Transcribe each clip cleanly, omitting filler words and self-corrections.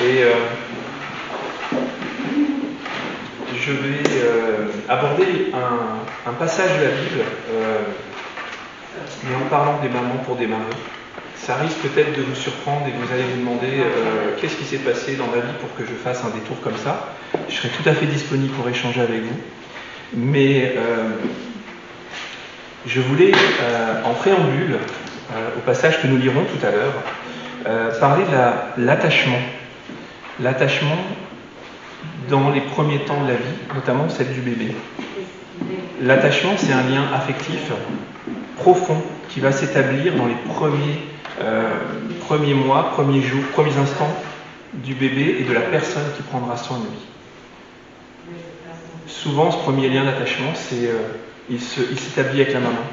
Et je vais aborder un passage de la Bible, mais en parlant des mamans pour démarrer. Ça risque peut-être de vous surprendre et vous allez vous demander qu'est-ce qui s'est passé dans ma vie pour que je fasse un détour comme ça. Je serai tout à fait disponible pour échanger avec vous. Mais je voulais, en préambule, au passage que nous lirons tout à l'heure, parler de l'attachement. L'attachement dans les premiers temps de la vie, notamment celle du bébé. L'attachement, c'est un lien affectif profond qui va s'établir dans les premiers mois, premiers jours, premiers instants du bébé et de la personne qui prendra soin de lui. Souvent, ce premier lien d'attachement, il s'établit avec la maman.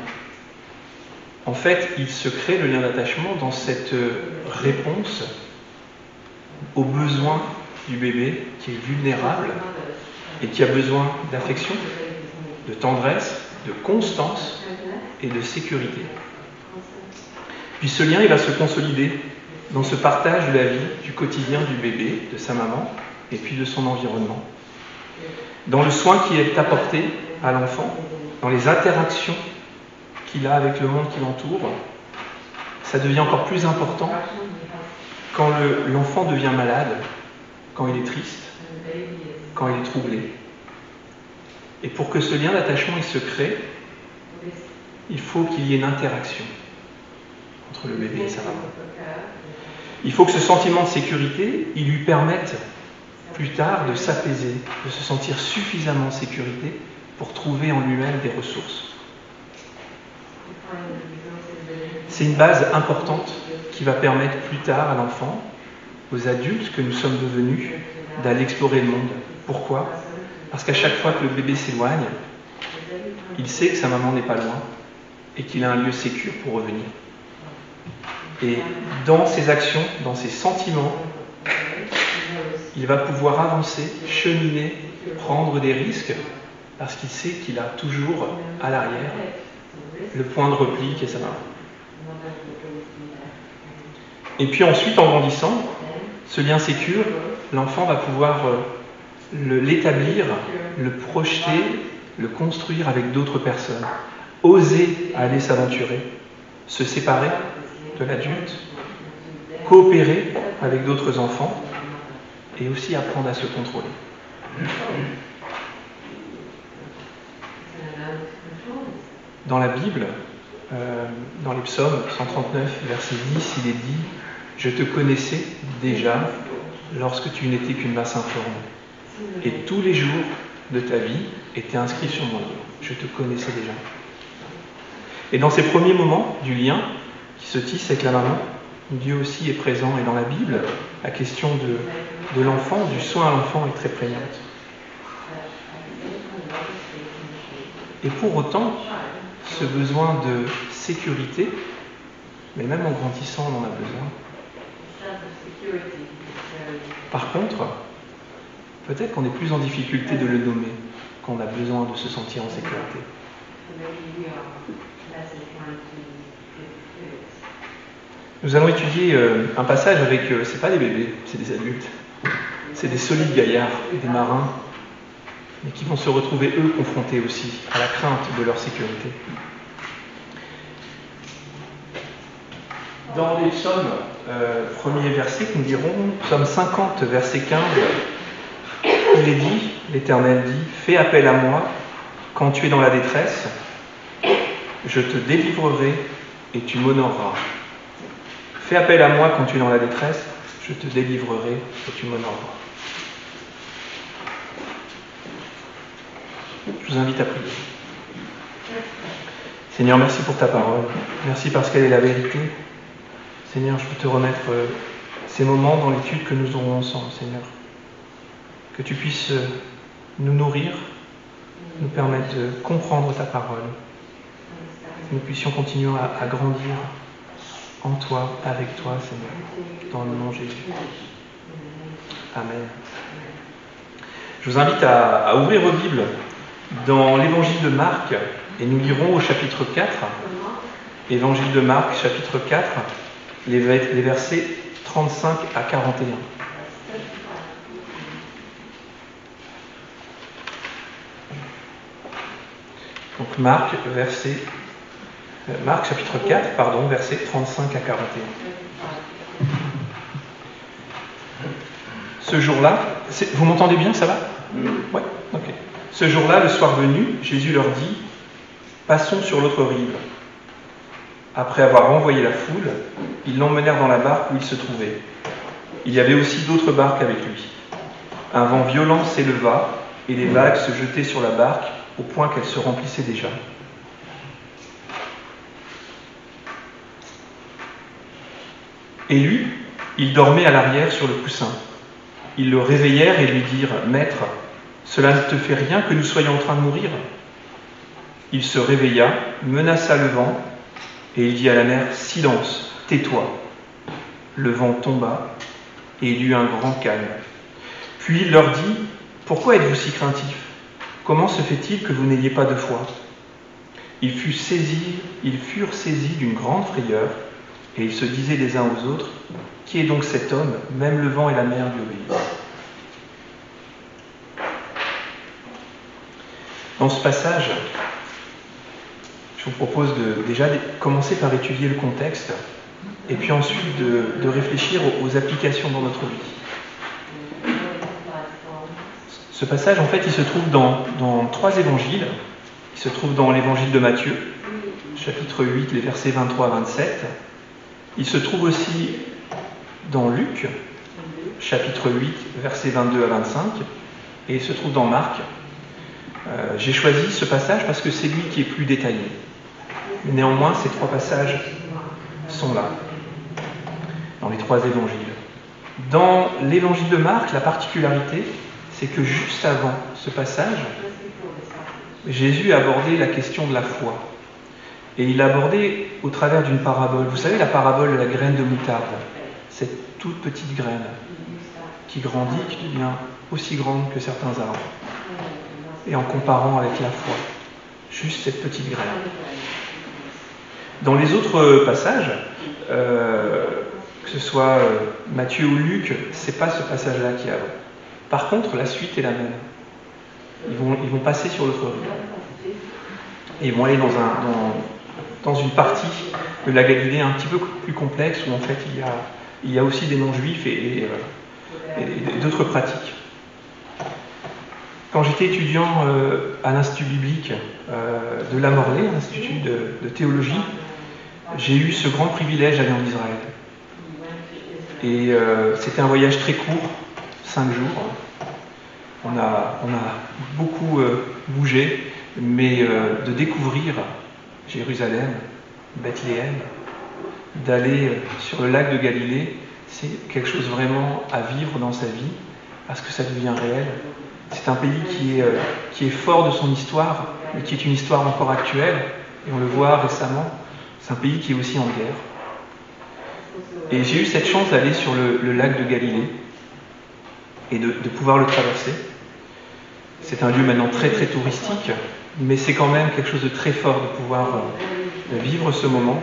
En fait, il se crée le lien d'attachement dans cette réponse aux besoins du bébé qui est vulnérable et qui a besoin d'affection, de tendresse, de constance et de sécurité. Puis ce lien, il va se consolider dans ce partage de la vie, du quotidien du bébé, de sa maman et puis de son environnement. Dans le soin qui est apporté à l'enfant, dans les interactions qu'il a avec le monde qui l'entoure, ça devient encore plus important quand l'enfant devient malade, quand il est triste, quand il est troublé. Et pour que ce lien d'attachement il se crée, il faut qu'il y ait une interaction entre le bébé et sa maman. Il faut que ce sentiment de sécurité, il lui permette plus tard de s'apaiser, de se sentir suffisamment en sécurité pour trouver en lui-même des ressources. C'est une base importante qui va permettre plus tard à l'enfant, aux adultes que nous sommes devenus, d'aller explorer le monde. Pourquoi ? Parce qu'à chaque fois que le bébé s'éloigne, il sait que sa maman n'est pas loin et qu'il a un lieu sécur pour revenir. Et dans ses actions, dans ses sentiments, il va pouvoir avancer, cheminer, prendre des risques, parce qu'il sait qu'il a toujours à l'arrière le point de repli qui est sa maman. Et puis ensuite, en grandissant, ce lien sécure, l'enfant va pouvoir l'établir, le projeter, le construire avec d'autres personnes. Oser aller s'aventurer, se séparer de l'adulte, coopérer avec d'autres enfants et aussi apprendre à se contrôler. Dans la Bible, dans les psaumes 139, verset 10, il est dit « Je te connaissais déjà lorsque tu n'étais qu'une masse informe. Et tous les jours de ta vie étaient inscrits sur mon livre. Je te connaissais déjà. » Et dans ces premiers moments du lien qui se tisse avec la maman, Dieu aussi est présent. Et dans la Bible, la question de l'enfant, du soin à l'enfant est très prégnante. Et pour autant, ce besoin de sécurité, mais même en grandissant, on en a besoin. Par contre, peut-être qu'on est plus en difficulté de le nommer, qu'on a besoin de se sentir en sécurité. Nous allons étudier un passage avec, c'est pas des bébés, c'est des adultes. C'est des solides gaillards, des marins, mais qui vont se retrouver, eux, confrontés aussi à la crainte de leur sécurité. Dans les psaumes, premier verset que nous lirons, psaume 50, verset 15, il est dit, l'Éternel dit, « Fais appel à moi quand tu es dans la détresse, je te délivrerai et tu m'honoreras. » Fais appel à moi quand tu es dans la détresse, je te délivrerai et tu m'honoreras. Je vous invite à prier. Seigneur, merci pour ta parole. Merci parce qu'elle est la vérité. Seigneur, je veux te remettre ces moments dans l'étude que nous aurons ensemble, Seigneur. Que tu puisses nous nourrir, nous permettre de comprendre ta parole. Que nous puissions continuer à grandir en toi, avec toi, Seigneur, dans le nom de Jésus. Amen. Je vous invite à ouvrir vos Bibles dans l'évangile de Marc, et nous lirons au chapitre 4, évangile de Marc, chapitre 4, les versets 35 à 41. Marc chapitre 4, versets 35 à 41. Ce jour-là, vous m'entendez bien, ça va? Oui, ok. Ce jour-là, le soir venu, Jésus leur dit, « Passons sur l'autre rive. » Après avoir renvoyé la foule, ils l'emmenèrent dans la barque où il se trouvait. Il y avait aussi d'autres barques avec lui. Un vent violent s'éleva et les vagues se jetaient sur la barque au point qu'elle se remplissait déjà. Et lui, il dormait à l'arrière sur le coussin. Ils le réveillèrent et lui dirent « Maître, cela ne te fait rien que nous soyons en train de mourir ?» Il se réveilla, menaça le vent, et il dit à la mer « Silence, tais-toi !» Le vent tomba, et il y eut un grand calme. Puis il leur dit « Pourquoi êtes-vous si craintifs? Comment se fait-il que vous n'ayez pas de foi ?» Ils furent saisis d'une grande frayeur, et ils se disaient les uns aux autres « Qui est donc cet homme? Même le vent et la mer lui obéissent. » Dans ce passage, je vous propose déjà de commencer par étudier le contexte et puis ensuite de réfléchir aux applications dans notre vie. Ce passage, en fait, il se trouve dans 3 évangiles. Il se trouve dans l'évangile de Matthieu, chapitre 8, les versets 23 à 27. Il se trouve aussi dans Luc, chapitre 8, versets 22 à 25. Et il se trouve dans Marc. J'ai choisi ce passage parce que c'est lui qui est plus détaillé. Néanmoins, ces 3 passages sont là, dans les 3 évangiles. Dans l'évangile de Marc, la particularité, c'est que juste avant ce passage, Jésus a abordé la question de la foi. Et il l'a abordé au travers d'une parabole. Vous savez, la parabole de la graine de moutarde, cette toute petite graine qui grandit, qui devient aussi grande que certains arbres. Et en comparant avec la foi, juste cette petite graine. Dans les autres passages, que ce soit Matthieu ou Luc, c'est pas ce passage-là qui a. Par contre, la suite est la même. Ils vont passer sur l'autre rive. Et ils vont aller dans une partie de la Galilée un petit peu plus complexe, où en fait il y a aussi des non-juifs et d'autres pratiques. Quand j'étais étudiant à l'Institut biblique de La Morlaix, l'Institut de théologie, j'ai eu ce grand privilège d'aller en Israël. Et c'était un voyage très court, 5 jours. On a beaucoup bougé, mais de découvrir Jérusalem, Bethléem, d'aller sur le lac de Galilée, c'est quelque chose vraiment à vivre dans sa vie, parce que ça devient réel. C'est un pays qui est fort de son histoire, mais qui est une histoire encore actuelle, et on le voit récemment. C'est un pays qui est aussi en guerre. Et j'ai eu cette chance d'aller sur le lac de Galilée et de pouvoir le traverser. C'est un lieu maintenant très très touristique, mais c'est quand même quelque chose de très fort de pouvoir vivre ce moment.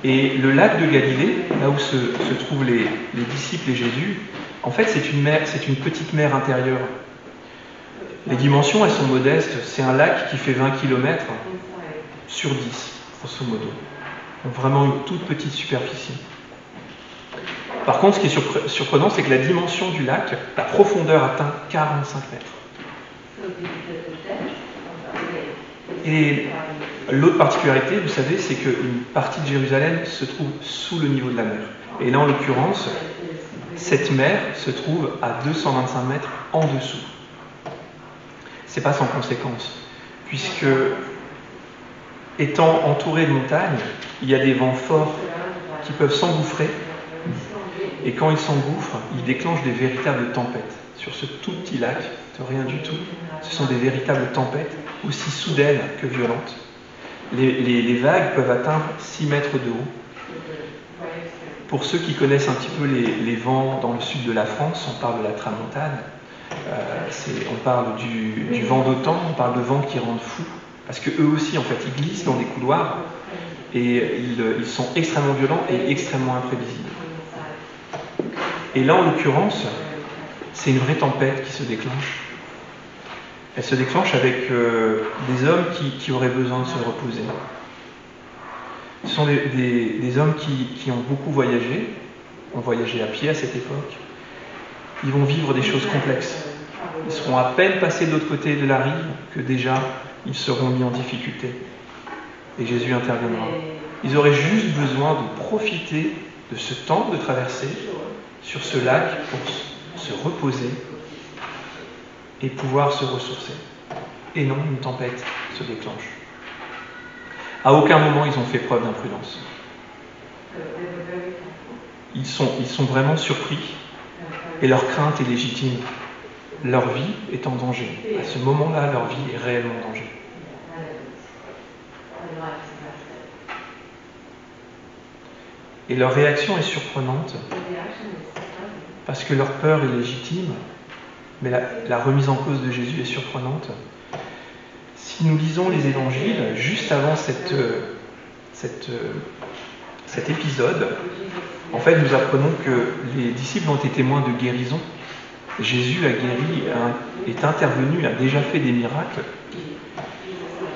Et le lac de Galilée, là où se trouvent les disciples et Jésus, en fait c'est une petite mer intérieure. Les dimensions, elles sont modestes. C'est un lac qui fait 20 km sur 10, grosso modo. Donc vraiment une toute petite superficie. Par contre, ce qui est surprenant, c'est que la dimension du lac, la profondeur atteint 45 mètres. Et l'autre particularité, vous savez, c'est qu'une partie de Jérusalem se trouve sous le niveau de la mer. Et là, en l'occurrence, cette mer se trouve à 225 mètres en dessous. C'est pas sans conséquence, puisque étant entouré de montagnes, il y a des vents forts qui peuvent s'engouffrer, et quand ils s'engouffrent, ils déclenchent des véritables tempêtes. Sur ce tout petit lac, de rien du tout, ce sont des véritables tempêtes, aussi soudaines que violentes. Les vagues peuvent atteindre 6 mètres de haut. Pour ceux qui connaissent un petit peu les vents dans le sud de la France, on parle de la tramontane, on parle du vent d'OTAN, on parle de vents qui rendent fou, parce qu'eux aussi, en fait, ils glissent dans des couloirs, et ils sont extrêmement violents et extrêmement imprévisibles. Et là, en l'occurrence, c'est une vraie tempête qui se déclenche. Elle se déclenche avec des hommes qui auraient besoin de se reposer. Ce sont des hommes qui ont beaucoup voyagé, ont voyagé à pied à cette époque. Ils vont vivre des choses complexes. Ils seront à peine passés de l'autre côté de la rive que déjà ils seront mis en difficulté. Et Jésus interviendra. Ils auraient juste besoin de profiter de ce temps de traversée sur ce lac pour se reposer et pouvoir se ressourcer. Et non, une tempête se déclenche. À aucun moment ils ont fait preuve d'imprudence. Ils sont vraiment surpris et leur crainte est légitime. Leur vie est en danger. À ce moment-là, leur vie est réellement en danger. Et leur réaction est surprenante parce que leur peur est légitime, mais la remise en cause de Jésus est surprenante. Si nous lisons les évangiles, juste avant cet épisode, en fait, nous apprenons que les disciples ont été témoins de guérison. Jésus a guéri, est intervenu, a déjà fait des miracles.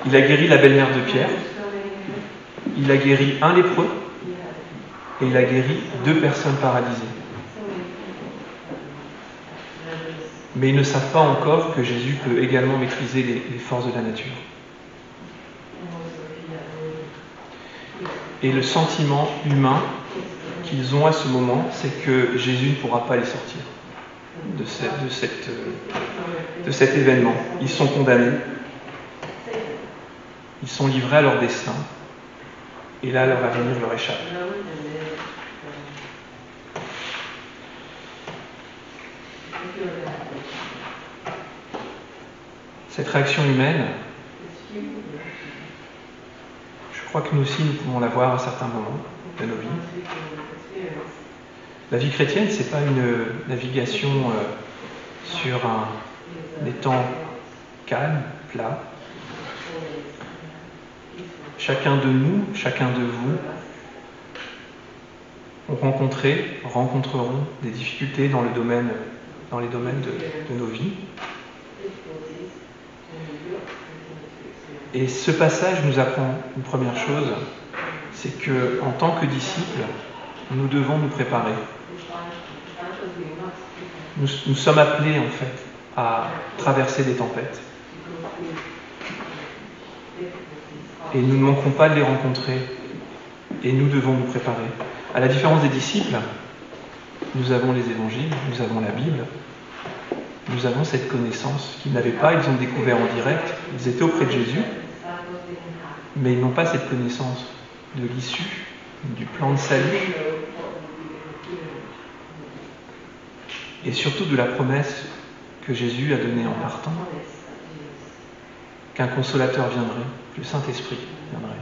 Il a guéri la belle-mère de Pierre, il a guéri un lépreux, et il a guéri 2 personnes paralysées. Mais ils ne savent pas encore que Jésus peut également maîtriser les forces de la nature. Et le sentiment humain qu'ils ont à ce moment, c'est que Jésus ne pourra pas les sortir de cet événement. Ils sont condamnés, ils sont livrés à leur destin, et là leur avenir leur échappe. Cette réaction humaine, je crois que nous aussi nous pouvons la voir à certains moments de nos vies. La vie chrétienne, c'est pas une navigation sur un étang calme, plat. Chacun de nous, chacun de vous, rencontreront des difficultés dans les domaines de nos vies. Et ce passage nous apprend une première chose, c'est que en tant que disciples, nous devons nous préparer. Nous sommes appelés en fait à traverser des tempêtes. Et nous ne manquerons pas de les rencontrer. Et nous devons nous préparer. À la différence des disciples, nous avons les évangiles, nous avons la Bible, nous avons cette connaissance qu'ils n'avaient pas, ils ont découvert en direct, ils étaient auprès de Jésus, mais ils n'ont pas cette connaissance de l'issue, du plan de salut, et surtout de la promesse que Jésus a donnée en partant, qu'un consolateur viendrait, que le Saint-Esprit viendrait.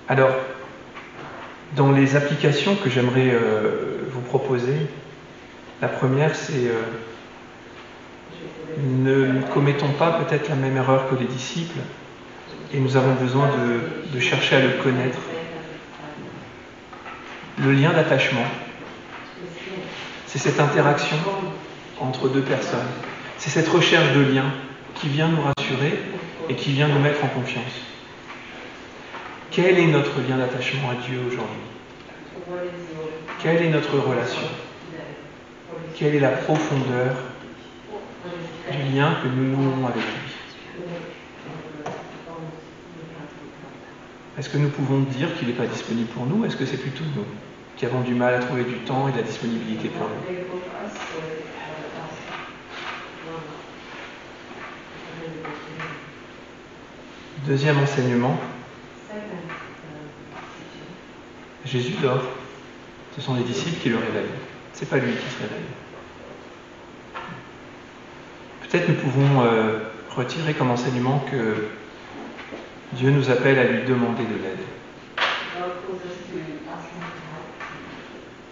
Alors, dans les applications que j'aimerais vous proposer, la première, c'est ne commettons pas peut-être la même erreur que les disciples, et nous avons besoin de chercher à le connaître. Le lien d'attachement, c'est cette interaction entre 2 personnes, c'est cette recherche de lien qui vient nous rassurer et qui vient nous mettre en confiance. Quel est notre lien d'attachement à Dieu aujourd'hui? Quelle est notre relation? Quelle est la profondeur du lien que nous nouons avec lui? Est-ce que nous pouvons dire qu'il n'est pas disponible pour nous? Est-ce que c'est plutôt nous qui avons du mal à trouver du temps et de la disponibilité pour lui? Deuxième enseignement, Jésus dort. Ce sont les disciples qui le réveillent. Ce n'est pas lui qui se réveille. Peut-être nous pouvons retirer comme enseignement que Dieu nous appelle à lui demander de l'aide.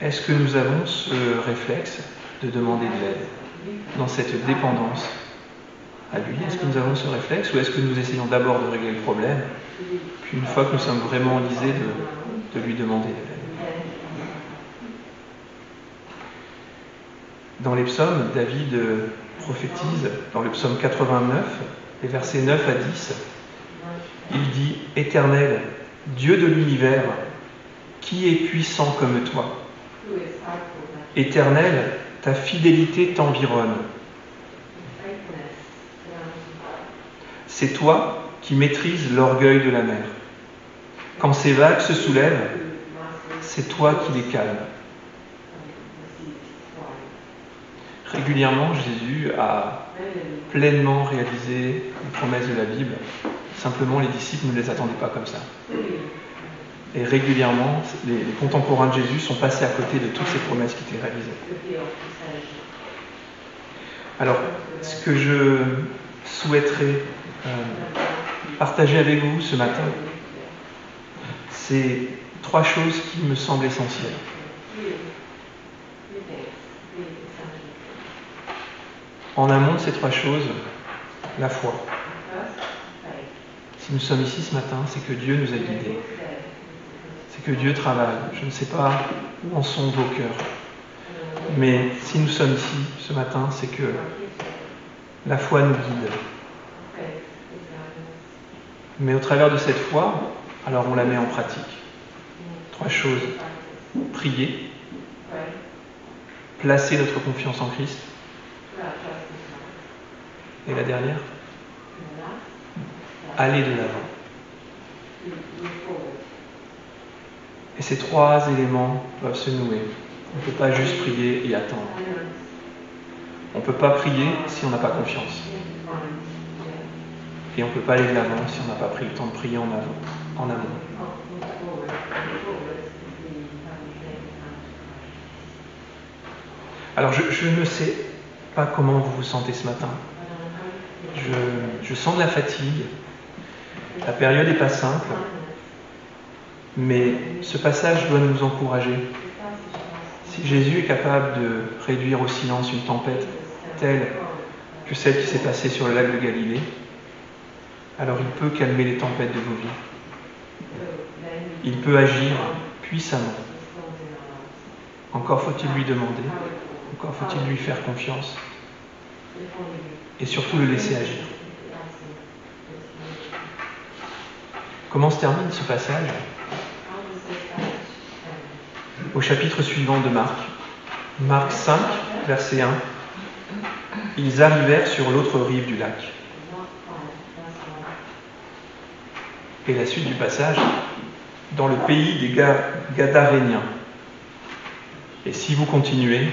Est-ce que nous avons ce réflexe de demander de l'aide dans cette dépendance à lui? Est-ce que nous avons ce réflexe ou est-ce que nous essayons d'abord de régler le problème, puis une fois que nous sommes vraiment enlisés, de lui demander de l'aide? Dans les psaumes, David prophétise, dans le psaume 89, les versets 9 à 10, il dit « Éternel, Dieu de l'univers, qui est puissant comme toi ? Éternel, ta fidélité t'environne. C'est toi qui maîtrises l'orgueil de la mer. Quand ces vagues se soulèvent, c'est toi qui les calmes. » Régulièrement, Jésus a pleinement réalisé les promesses de la Bible. Simplement, les disciples ne les attendaient pas comme ça. Et régulièrement, les contemporains de Jésus sont passés à côté de toutes ces promesses qui étaient réalisées. Alors, ce que je souhaiterais partager avec vous ce matin, c'est 3 choses qui me semblent essentielles. En amont de ces 3 choses, la foi. Si nous sommes ici ce matin, c'est que Dieu nous a guidés. C'est que Dieu travaille. Je ne sais pas où en sont vos cœurs. Mais si nous sommes ici ce matin, c'est que la foi nous guide. Mais au travers de cette foi, alors on la met en pratique. 3 choses. Prier. Placer notre confiance en Christ. Et la dernière, aller de l'avant. Et ces 3 éléments doivent se nouer. On ne peut pas juste prier et attendre. On ne peut pas prier si on n'a pas confiance. Et on ne peut pas aller de l'avant si on n'a pas pris le temps de prier en amont. Alors je ne sais pas comment vous vous sentez ce matin. Je sens de la fatigue. La période n'est pas simple. Mais ce passage doit nous encourager. Si Jésus est capable de réduire au silence une tempête telle que celle qui s'est passée sur le lac de Galilée, alors il peut calmer les tempêtes de vos vies. Il peut agir puissamment. Encore faut-il lui demander, encore faut-il lui faire confiance et surtout le laisser agir. Comment se termine ce passage ? Au chapitre suivant de Marc, Marc 5, verset 1, ils arrivèrent sur l'autre rive du lac. Et la suite du passage, dans le pays des Gadaréniens. Et si vous continuez,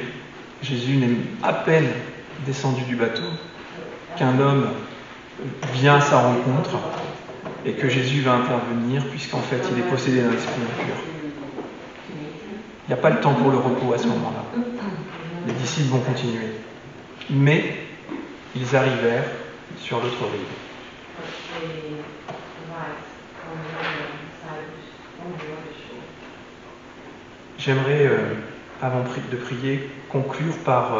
Jésus n'est à peine descendu du bateau qu'un homme vient à sa rencontre et que Jésus va intervenir puisqu'en fait il est possédé d'un esprit impur. Il n'y a pas le temps pour le repos à ce moment-là. Les disciples vont continuer. Mais ils arrivèrent sur l'autre rive. J'aimerais, avant de prier, conclure par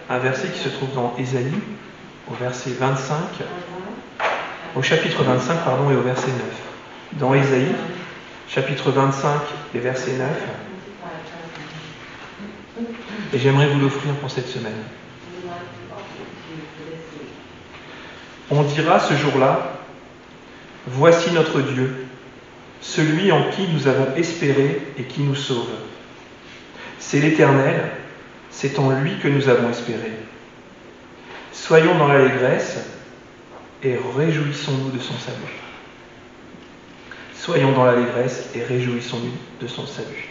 un verset qui se trouve dans Ésaïe, au verset 25, au chapitre 25, et au verset 9. Dans Ésaïe, chapitre 25 et verset 9, et j'aimerais vous l'offrir pour cette semaine. On dira ce jour-là, « Voici notre Dieu, celui en qui nous avons espéré et qui nous sauve. C'est l'Éternel, c'est en lui que nous avons espéré. Soyons dans l'allégresse et réjouissons-nous de son salut. » Soyons dans l'allégresse et réjouissons-nous de son salut.